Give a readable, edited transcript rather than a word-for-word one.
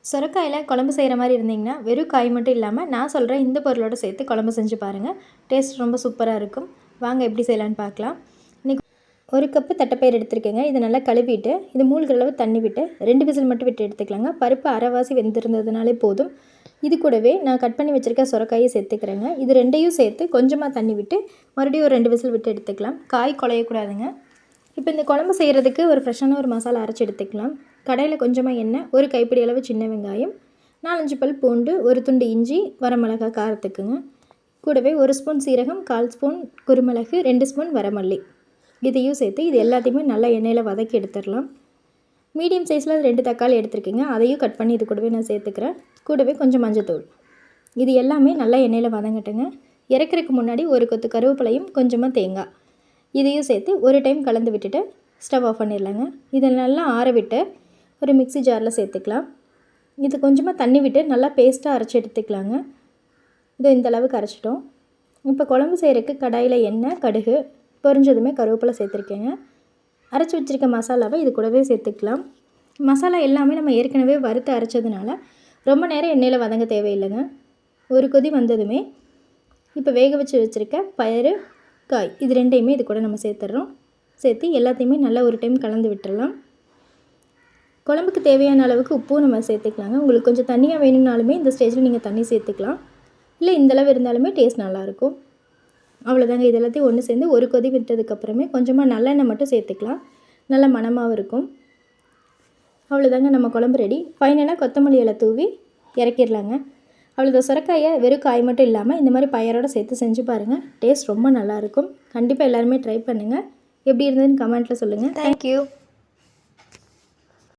சுரக்காயில் குழம்பு செய்கிற மாதிரி இருந்தீங்கன்னா வெறும் காய் மட்டும் இல்லாமல் நான் சொல்கிற இந்த பொருளோடு சேர்த்து குழம்பு செஞ்சு பாருங்கள். டேஸ்ட் ரொம்ப சூப்பராக இருக்கும். வாங்க எப்படி செய்யலான்னு பார்க்கலாம். இன்றைக்கி 1 கப்பு தட்டைப்பயிறு எடுத்துருக்கேங்க. இதை நல்லா கழுவிட்டு இது மூழ்கிற அளவு தண்ணி விட்டு 2 விசில் மட்டும் விட்டு எடுத்துக்கலாங்க. பருப்பு அரைவாசி வெந்திருந்ததுனாலே போதும். இது கூடவே நான் கட் பண்ணி வச்சுருக்க சுரக்காயை சேர்த்துக்கிறேங்க. இது ரெண்டையும் சேர்த்து கொஞ்சமாக தண்ணி விட்டு மறுபடியும் ஒரு 2 விசில் விட்டு எடுத்துக்கலாம். காய் குழையக்கூடாதுங்க. இப்போ இந்த குழம்பு செய்கிறதுக்கு ஒரு ஃப்ரெஷ்ஷான ஒரு மசாலா அரைச்சி எடுத்துக்கலாம். கடையில் கொஞ்சமாக எண்ணெய், ஒரு கைப்பிடி அளவு சின்ன வெங்காயம், 4-5 பல் பூண்டு, ஒரு துண்டு இஞ்சி, வரமிளகாய் காரத்துக்குங்க. கூடவே 1 ஸ்பூன் சீரகம், 1/4 ஸ்பூன் குருமிளகு, 2 ஸ்பூன் வரமல்லி இதையும் சேர்த்து இது எல்லாத்தையுமே நல்லா எண்ணெயில் வதக்கி எடுத்துடலாம். மீடியம் சைஸில் 2 தக்காளி எடுத்துருக்கேங்க. அதையும் கட் பண்ணி இது கூடவே நான் சேர்த்துக்கிறேன். கூடவே கொஞ்சம் மஞ்சத்தூள். இது எல்லாமே நல்லா எண்ணெயில் வதங்கட்டுங்க. இறக்கிறதுக்கு முன்னாடி ஒரு கொத்து கருவேப்பிலையும் கொஞ்சமாக தேங்காய் இதையும் சேர்த்து ஒரு டைம் கலந்து விட்டுட்டு ஸ்டவ் ஆஃப் பண்ணிடலாங்க. இதை நல்லா ஆற விட்டு ஒரு மிக்ஸி ஜாரில் சேர்த்துக்கலாம். இது கொஞ்சமாக தண்ணி விட்டு நல்லா பேஸ்ட்டாக அரைச்சி எடுத்துக்கலாங்க. இது இந்த அளவுக்கு அரைச்சிட்டோம். இப்போ குழம்பு செய்கிறதுக்கு கடாயில் எண்ணெய், கடுகு பொரிஞ்சதுமே கருவேப்பிலை சேர்த்துருக்கேங்க. அரைச்சி வச்சுருக்க மசாலாவை இது கூடவே சேர்த்துக்கலாம். மசாலா எல்லாமே நம்ம ஏற்கனவே வறுத்து அரைச்சதுனால ரொம்ப நேரம் எண்ணெயில் வதங்க தேவையில்லைங்க. ஒரு கொதி வந்ததுமே இப்போ வேக வச்சு வச்சுருக்க பயிறு, காய் இது ரெண்டையுமே இது கூட நம்ம சேர்த்துட்றோம். சேர்த்து எல்லாத்தையுமே நல்லா ஒரு டைம் கலந்து விட்டுடலாம். குழம்புக்கு தேவையான அளவுக்கு உப்பும் நம்ம சேர்த்துக்கலாங்க. உங்களுக்கு கொஞ்சம் தண்ணியாக வேணும்னாலுமே இந்த ஸ்டேஜில் நீங்கள் தண்ணி சேர்த்துக்கலாம். இல்லை இந்தளவு இருந்தாலுமே டேஸ்ட் நல்லாயிருக்கும். அவ்வளோதாங்க. இது எல்லாத்தையும் ஒன்று சேர்ந்து ஒரு கொதி விட்டதுக்கப்புறமே கொஞ்சமாக நல்லெண்ணெய் மட்டும் சேர்த்துக்கலாம். நல்ல மணமாகவும் இருக்கும். அவ்வளோதாங்க, நம்ம குழம்பு ரெடி. ஃபைனலாக கொத்தமல்லி இலை தூவி இறக்கிடலாங்க. அவ்வளோதான். சுரக்காயை வெறும் காய் மட்டும் இல்லாமல் இந்த மாதிரி பயிரோடு சேர்த்து செஞ்சு பாருங்கள். டேஸ்ட் ரொம்ப நல்லாயிருக்கும். கண்டிப்பாக எல்லாருமே ட்ரை பண்ணுங்கள். எப்படி இருந்ததுன்னு கமெண்ட்டில் சொல்லுங்கள். தேங்க்யூ.